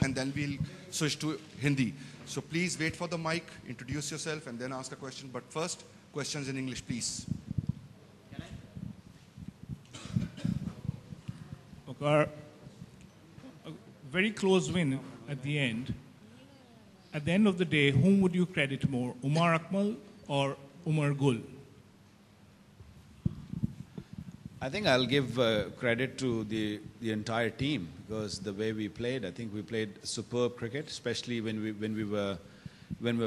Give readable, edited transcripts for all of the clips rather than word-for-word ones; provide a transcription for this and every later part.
and then we'll switch to Hindi. So please wait for the mic, introduce yourself, and then ask a question. But first, questions in English, please. Waqar, a very close win at the end. At the end of the day, whom would you credit more, Umar Akmal or Umar Gul? I think I'll give credit to the entire team because the way we played, I think we played superb cricket, especially when we were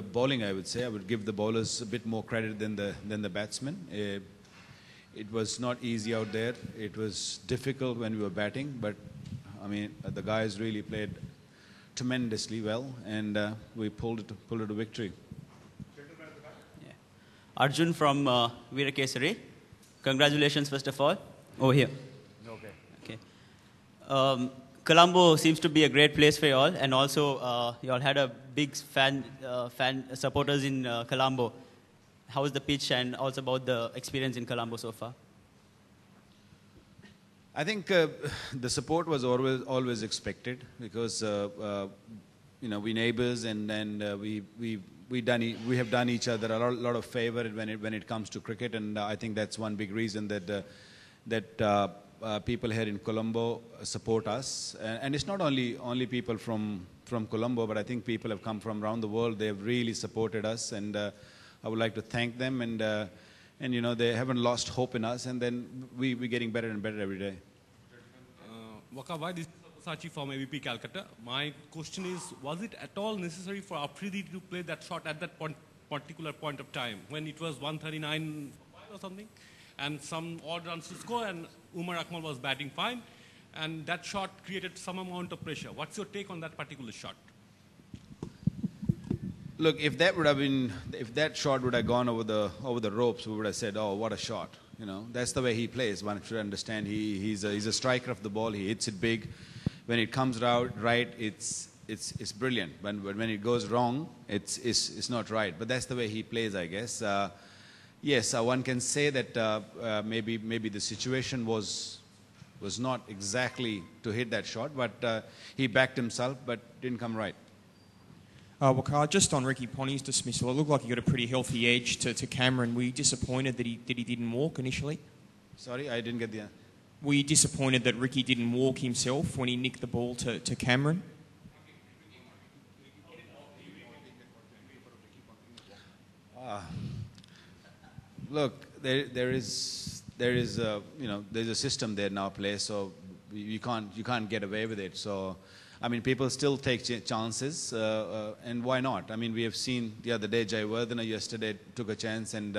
bowling. I would say I would give the bowlers a bit more credit than the batsmen. It was not easy out there. It was difficult when we were batting, but I mean the guys really played tremendously well, and we pulled it to victory. Yeah. Arjun from Veera Kesari. Congratulations, first of all. Over here. Okay. Colombo seems to be a great place for you all, and also you all had a big fan supporters in Colombo. How is the pitch, and also about the experience in Colombo so far? I think the support was always expected because we neighbors, and we have done each other a lot of favor when it comes to cricket, and I think that's one big reason that people here in Colombo support us. And it's not only people from Colombo, but I think people have come from around the world. They have really supported us, and I would like to thank them. And they haven't lost hope in us, and then we're getting better and better every day. Waqar, why this Sachi from AVP Calcutta? My question is, was it at all necessary for Afridi to play that shot at that particular point of time when it was 139 or something, and some odd runs to score, and Umar Akmal was batting fine, and that shot created some amount of pressure? What's your take on that particular shot? Look, if that shot would have gone over the ropes, we would have said, "Oh, what a shot!" That's the way he plays. One should understand. He's a striker of the ball. He hits it big. When it comes out right, it's brilliant. When it goes wrong, it's not right. But that's the way he plays, I guess. Yes, one can say that maybe the situation was not exactly to hit that shot, but he backed himself, but didn't come right. Waqar, just on Ricky Ponting's dismissal, it looked like he got a pretty healthy edge to Cameron. Were you disappointed that he didn't walk initially? Sorry, I didn't get the... Were you disappointed that Ricky didn't walk himself when he nicked the ball to Cameron? Look, there's a system there now play, so you can't get away with it. So, I mean, people still take chances, and why not? I mean, we have seen the other day, Jayawardene yesterday took a chance, and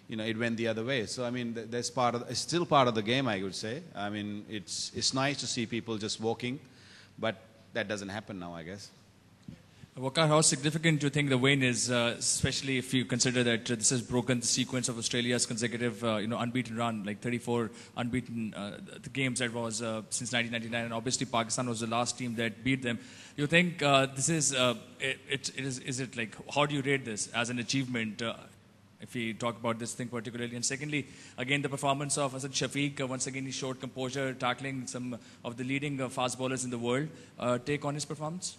it went the other way. So, I mean, it's still part of the game, I would say. I mean, it's nice to see people just walking, but that doesn't happen now, I guess. Waqar, how significant do you think the win is, especially if you consider that this has broken the sequence of Australia's consecutive, unbeaten run, like 34 unbeaten the games that was since 1999, and obviously Pakistan was the last team that beat them. You think this is, is it like, how do you rate this as an achievement? If we talk about this thing particularly. And secondly, again, the performance of Asad Shafiq, once again he showed composure, tackling some of the leading fast bowlers in the world. Take on his performance?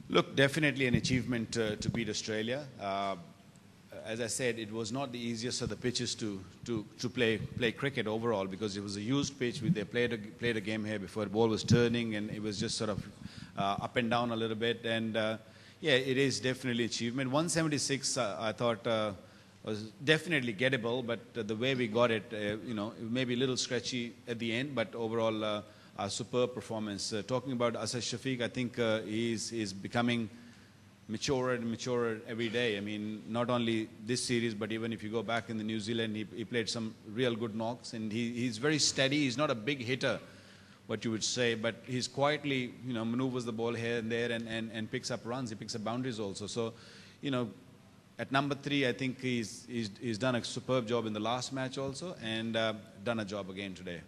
Look, definitely an achievement to beat Australia. As I said, it was not the easiest of the pitches to play cricket overall because it was a used pitch. They played a game here before the ball was turning, and it was just sort of up and down a little bit. And yeah, it is definitely achievement. 176, I thought was definitely gettable, but the way we got it, maybe a little stretchy at the end, but overall. A superb performance. Talking about Asad Shafiq, I think he's becoming maturer and maturer every day. I mean, not only this series, but even if you go back in the New Zealand, he played some real good knocks, and he's very steady. He's not a big hitter, what you would say, but he's quietly, maneuvers the ball here and there and picks up runs. He picks up boundaries also. So, at number 3, I think he's done a superb job in the last match also, and done a job again today.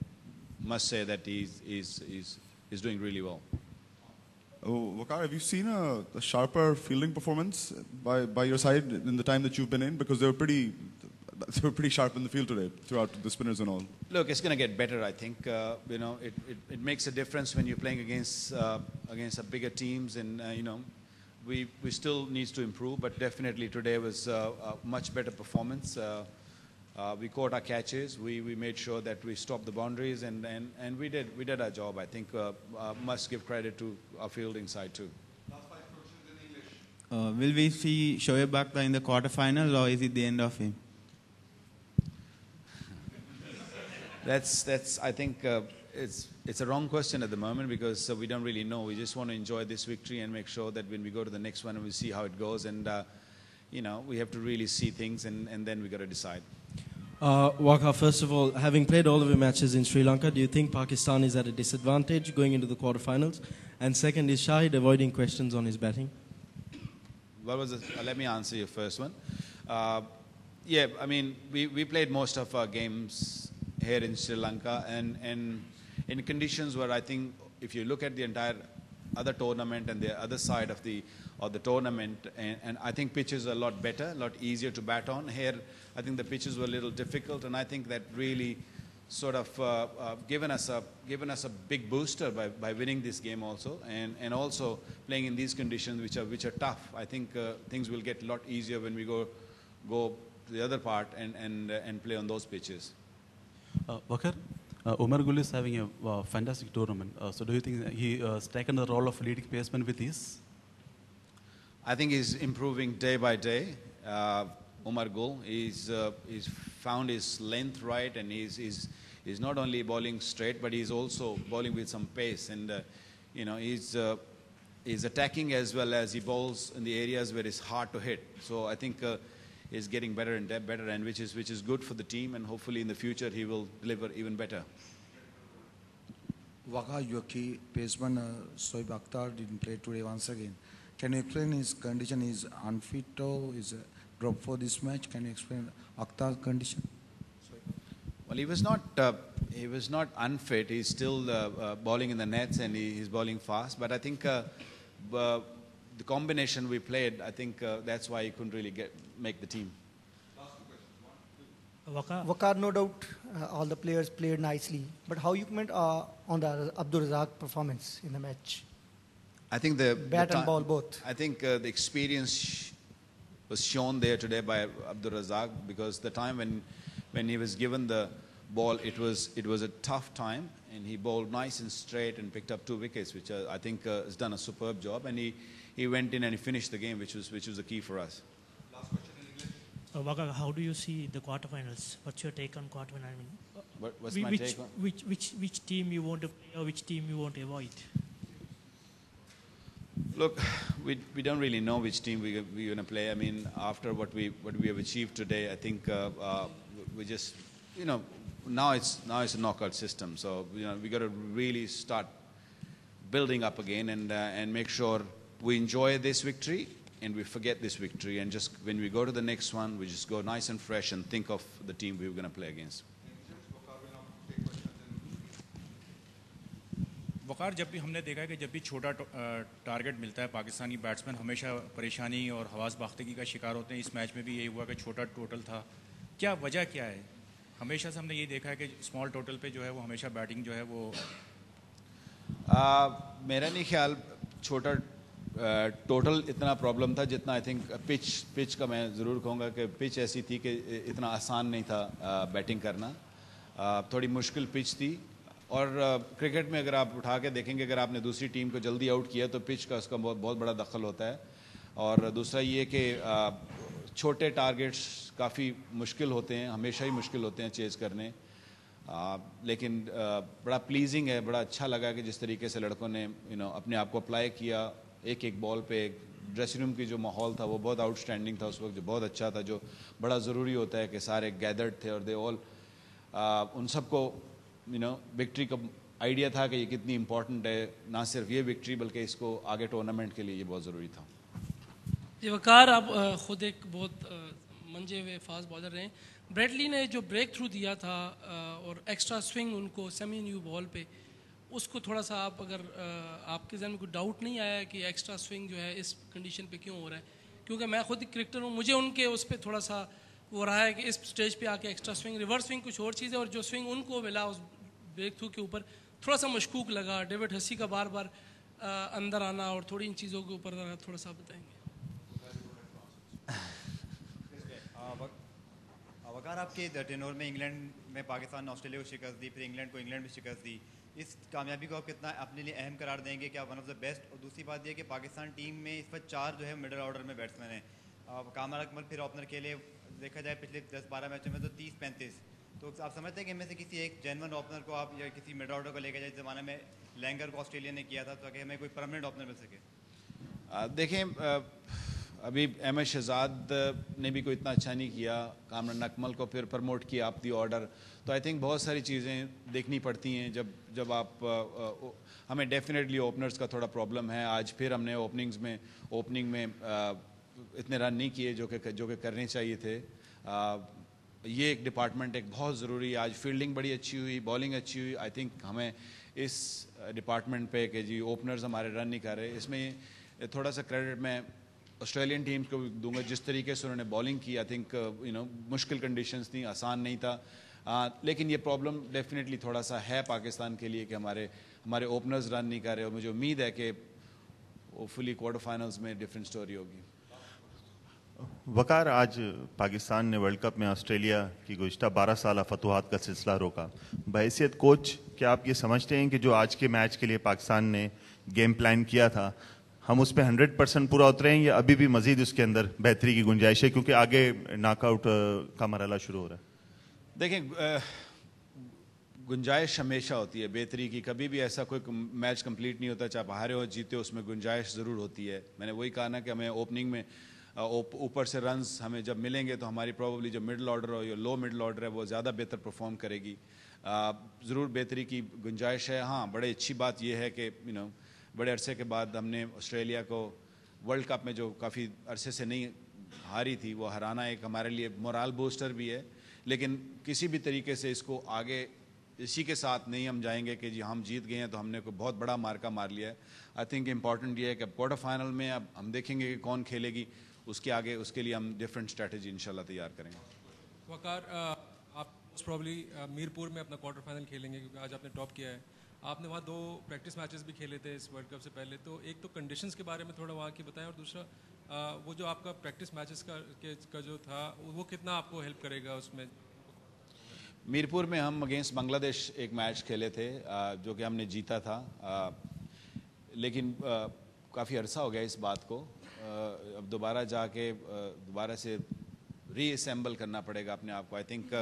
Must say that he's doing really well. Waqar, have you seen a sharper fielding performance by your side in the time that you've been in? Because they were they were pretty sharp in the field today, throughout the spinners and all. Look, it's going to get better, I think. It makes a difference when you're playing against a bigger teams, and we still needs to improve, but definitely today was a much better performance. We caught our catches. We made sure that we stopped the boundaries, and we did our job. I think must give credit to our fielding side too. Last 5 questions in English. Will we see Shoaib Akhtar in the quarterfinals, or is it the end of him? That's I think it's a wrong question at the moment, because we don't really know. We just want to enjoy this victory and make sure that when we go to the next one, we'll see how it goes. And we have to really see things, and then we got to decide. Waqar, first of all, having played all of your matches in Sri Lanka, do you think Pakistan is at a disadvantage going into the quarterfinals? And second, is Shahid avoiding questions on his batting? Let me answer your first one. Yeah, I mean, we played most of our games here in Sri Lanka, and in conditions where I think if you look at the entire other tournament and the other side of the tournament, and I think pitches are a lot better, a lot easier to bat on. Here, I think the pitches were a little difficult, and I think that really sort of given us a big booster by winning this game also, and also playing in these conditions which are tough. I think things will get a lot easier when we go to the other part and play on those pitches. Waqar, Umar Gul is having a fantastic tournament. So do you think he has taken the role of leading batsman with ease? I think he's improving day by day. Umar Gul, he's found his length right, and he's not only bowling straight, but he's also bowling with some pace. And he's attacking as well as he bowls in the areas where it's hard to hit. So I think is getting better and better, and which is good for the team, and hopefully in the future he will deliver even better. Waqar, your key baseman Shoaib Akhtar didn't play today once again. Can you explain his condition? Is unfit or is drop for this match? Can you explain Akhtar's condition? Well, he was not unfit. He's still bowling in the nets, and he's bowling fast. But I think the combination we played, I think that's why he couldn't really make the team. Waqar, no doubt all the players played nicely, but how you comment on the Abdul Razak performance in the match? I think bat and ball both. I think the experience was shown there today by Abdul Razak, because the time when he was given the ball, it was a tough time, and he bowled nice and straight and picked up 2 wickets, which I think has done a superb job, and he went in and he finished the game, which was the key for us. Last question in English. Waqar, how do you see the quarterfinals? What's your take on quarterfinals? I mean, what's my take on? Which team you want to play, or which team you want to avoid? Look, we don't really know which team we're going to play. I mean, after what we have achieved today, I think we just now it's a knockout system. So we got to really start building up again and make sure we enjoy this victory and we forget this victory, and just when we go to the next one, we just go nice and fresh and think of the team we're going to play against. वकार, जब भी हमने देखा है कि जब भी छोटा target मिलता है पाकिस्तानी बैट्समैन हमेशा परेशानी और हवास बाख्तगी का शिकार होते हैं. इस मैच में भी यही हुआ कि छोटा टोटल था. क्या वजह क्या है? हमेशा से हमने ये देखा है कि स्मॉल टोटल पे जो है वो हमेशा बैटिंग जो है वो मेरा नहीं ख्याल छोटा टोटल इतना प्रॉब्लम था जितना आई थिंक पिच का मैं ज़रूर कहूँगा कि पिच ऐसी थी कि इतना आसान नहीं था बैटिंग करना. थोड़ी मुश्किल पिच थी, और क्रिकेट में अगर आप उठा के देखेंगे, अगर आपने दूसरी टीम को जल्दी आउट किया तो पिच का उसका बहुत बड़ा दखल होता है. और दूसरा ये कि छोटे टारगेट्स काफ़ी मुश्किल होते हैं, हमेशा ही मुश्किल होते हैं चेज़ करने. लेकिन बड़ा प्लीजिंग है, बड़ा अच्छा लगा कि जिस तरीके से लड़कों ने अपने आप को अप्लाई किया एक बॉल पे. ड्रेसिंग रूम की जो माहौल था वो बहुत आउटस्टैंडिंग था उस वक्त, जो बहुत अच्छा था, जो बड़ा ज़रूरी होता है कि सारे गैदर्ड थे और दे ऑल उन सबको विक्ट्री का आइडिया था कि ये कितनी इम्पोर्टेंट है, ना सिर्फ ये विक्ट्री बल्कि इसको आगे टूर्नामेंट के लिए ये बहुत ज़रूरी था. जी वकार, आप खुद एक बहुत मंजे हुए फास्ट बॉलर रहे. ब्रेडली ने जो ब्रेक थ्रू दिया था और एक्स्ट्रा स्विंग उनको सेमी न्यू बॉल पे, उसको थोड़ा सा आप अगर आपके जहन में कोई डाउट नहीं आया कि एक्स्ट्रा स्विंग जो है इस कंडीशन पे क्यों हो रहा है? क्योंकि मैं खुद क्रिकेटर हूँ, मुझे उनके उस पर थोड़ा सा وہ رہا ہے کہ اس اسٹیج پہ آ کے ایکسٹرا سوئنگ، ریورس سوئنگ کچھ اور چیز ہے، اور جو سوئنگ ان کو ملا اس بریک تھرو کے اوپر تھوڑا سا مشکوک لگا. ڈیوڈ ہسی کا بار بار اندر آنا اور تھوڑی ان چیزوں کے اوپر تھوڑا سا بتائیں گے. وقار، آپ کے ٹینور میں انگلینڈ میں پاکستان نے آسٹریلیا کو شکست دی، پھر انگلینڈ کو انگلینڈ میں شکست دی، اس کامیابی کو آپ کتنا اپنے لیے اہم قرار دیں گے؟ کیا ون آف دا بیسٹ؟ اور دوسری بات یہ ہے کہ پاکستان ٹیم میں اس وقت 4 جو ہے مڈل آرڈر میں بیٹسمین ہیں. وقار اکمل پھر اوپنر کے لیے دیکھا جائے پچھلے 10-12 میچوں میں تو 30-35. تو آپ سمجھتے ہیں کہ ان میں سے کسی ایک جینون اوپنر کو آپ یا کسی مڈل آرڈر کو لے کے جائے؟ زمانے میں لینگر کو آسٹریلیا نے کیا تھا تاکہ ہمیں کوئی پرماننٹ اوپنر مل سکے. دیکھیں ابھی احمد شہزاد نے بھی کوئی اتنا اچھا نہیں کیا، کامران اکمل کو پھر پروموٹ کیا آپ دی آرڈر. تو آئی تھنک بہت ساری چیزیں دیکھنی پڑتی ہیں جب آپ ہمیں ڈیفینیٹلی اوپنرز کا تھوڑا پرابلم ہے. آج پھر ہم نے اوپننگ میں اتنے رن نہیں کیے جو کہ کرنے چاہیے تھے. یہ ایک ڈپارٹمنٹ ایک بہت ضروری. آج فیلڈنگ بڑی اچھی ہوئی، بالنگ اچھی ہوئی. آئی تھنک ہمیں اس ڈپارٹمنٹ پہ کہ جی اوپنرز ہمارے رن نہیں کر رہے، اس میں تھوڑا سا کریڈٹ میں آسٹریلین ٹیم کو دوں گا. جس طریقے سے انہوں نے بالنگ کی، آئی تھنک مشکل کنڈیشنز تھیں، آسان نہیں تھا. لیکن یہ پرابلم ڈیفینیٹلی تھوڑا سا ہے پاکستان کے لیے کہ ہمارے اوپنرز رن نہیں کر رہے. اور مجھے امید ہے کہ وہ فلی کوارٹر فائنلز میں ڈفرینٹ سٹوری ہوگی. وقار، آج پاکستان نے ورلڈ کپ میں آسٹریلیا کی گزشتہ 12 سالہ فتوحات کا سلسلہ روکا. بحیثیت کوچ کیا آپ یہ سمجھتے ہیں کہ جو آج کے میچ کے لیے پاکستان نے گیم پلان کیا تھا ہم اس پہ 100% پورا اترے ہیں، یا ابھی بھی مزید اس کے اندر بہتری کی گنجائش ہے کیونکہ آگے ناک آؤٹ کا مرحلہ شروع ہو رہا ہے؟ دیکھیں گنجائش ہمیشہ ہوتی ہے بہتری کی. کبھی بھی ایسا کوئی میچ کمپلیٹ نہیں ہوتا، چاہے ہارے ہو جیتے ہو، اس میں گنجائش ضرور ہوتی ہے. میں نے وہی کہا نا کہ ہمیں اوپننگ میں اوپر سے رنز ہمیں جب ملیں گے تو ہماری پروبیبلی جو مڈل آرڈر ہو یا لو مڈل آرڈر ہے وہ زیادہ بہتر پرفارم کرے گی. ضرور بہتری کی گنجائش ہے. ہاں، بڑے اچھی بات یہ ہے کہ بڑے عرصے کے بعد ہم نے آسٹریلیا کو ورلڈ کپ میں جو کافی عرصے سے نہیں ہاری تھی وہ ہرانا ایک ہمارے لیے مورال بوسٹر بھی ہے. لیکن کسی بھی طریقے سے اس کو آگے اسی کے ساتھ نہیں ہم جائیں گے کہ جی ہم جیت گئے ہیں تو ہم نے کوئی بہت بڑا مارکا مار لیا ہے. آئی تھنک امپورٹنٹ یہ ہے کہ اب کوارٹر فائنل میں اب ہم دیکھیں گے کہ کون کھیلے گی، اس کے آگے اس کے لیے ہم ڈفرینٹ اسٹریٹجی انشاءاللہ تیار کریں گے. وقار، آپ پرابلی میرپور میں اپنا کوارٹر فائنل کھیلیں گے کیونکہ آج آپ نے ٹاپ کیا ہے. آپ نے وہاں 2 پریکٹس میچز بھی کھیلے تھے اس ورلڈ کپ سے پہلے. تو ایک تو کنڈیشنز کے بارے میں تھوڑا وہاں کی بتائیں، اور دوسرا وہ جو آپ کا پریکٹس میچز کا جو تھا وہ کتنا آپ کو ہیلپ کرے گا اس میں؟ میرپور میں ہم اگینسٹ بنگلہ دیش ایک میچ کھیلے تھے جو کہ ہم نے جیتا تھا. لیکن کافی عرصہ ہو گیا اس بات کو. اب دوبارہ جا کے دوبارہ سے ری اسمبل کرنا پڑے گا اپنے آپ کو. آئی تھنک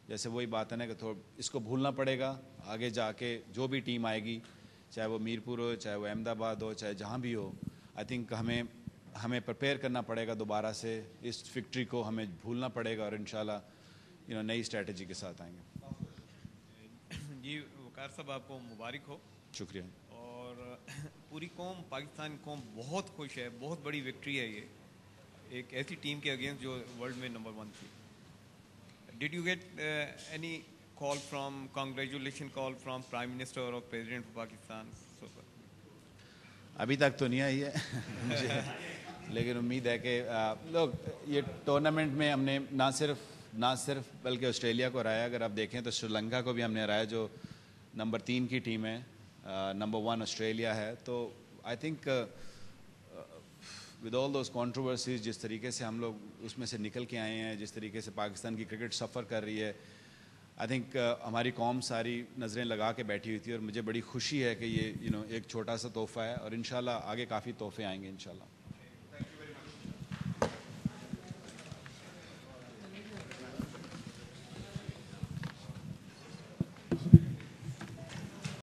جیسے وہی بات ہے نا کہ اس کو بھولنا پڑے گا. آگے جا کے جو بھی ٹیم آئے گی، چاہے وہ میرپور ہو، چاہے وہ احمد آباد ہو، چاہے جہاں بھی ہو، آئی تھنک ہمیں پریپیئر کرنا پڑے گا دوبارہ سے. اس فکٹری کو ہمیں بھولنا پڑے گا اور انشاءاللہ نئی اسٹریٹجی کے ساتھ آئیں گے. جی وقار صاحب، آپ کو مبارک ہو. شکریہ. اور پوری قوم، پاکستان قوم بہت خوش ہے. بہت بڑی وکٹری ہے یہ ایک ایسی ٹیم کے اگینسٹ جو ورلڈ میں نمبر 1 تھی. Did you get any call from congratulation call from prime minister اور پریزیڈنٹ آف پاکستان؟ ابھی تک تو نہیں آئی ہے لیکن امید ہے کہ لوگ یہ ٹورنامنٹ میں ہم نے نہ صرف بلکہ آسٹریلیا کو ہرایا. اگر آپ دیکھیں تو سری لنکا کو بھی ہم نے ہرایا جو نمبر 3 کی ٹیم ہے. نمبر 1 آسٹریلیا ہے. تو I think with all those controversies جس طریقے سے ہم لوگ اس میں سے نکل کے آئے ہیں، جس طریقے سے پاکستان کی کرکٹ سفر کر رہی ہے، آئی تھنک ہماری قوم ساری نظریں لگا کے بیٹھی ہوئی تھی. اور مجھے بڑی خوشی ہے کہ یہ ایک چھوٹا سا تحفہ ہے اور انشاءاللہ آگے کافی تحفے آئیں گے انشاءاللہ.